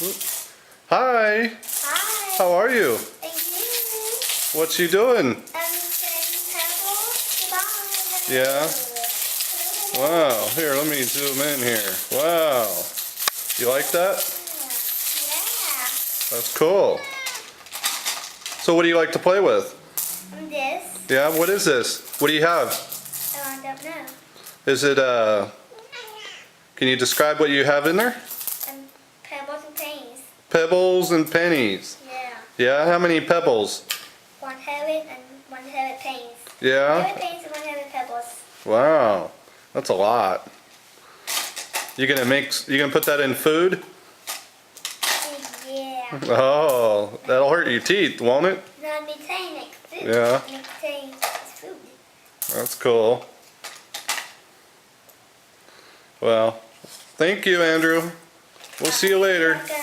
Hi. Hi. How are you? Thank you. What you doing? I'm saying pebbles. Goodbye. Yeah. Wow. Here, let me zoom in here. Wow. You like that? Yeah. That's cool. So what do you like to play with? This. Yeah, what is this? What do you have? I don't know. Is it can you describe what you have in there? Pebbles and pennies. Pebbles and pennies. Yeah. Yeah, how many pebbles? 100 and 100 pennies. Yeah. 100 pennies and 100 pebbles. Wow. That's a lot. You gonna put that in food? Yeah. Oh, that'll hurt your teeth, won't it? Not me saying like food. Yeah. Me saying it's food. That's cool. Well, thank you, Andrew. We'll see you later. Welcome.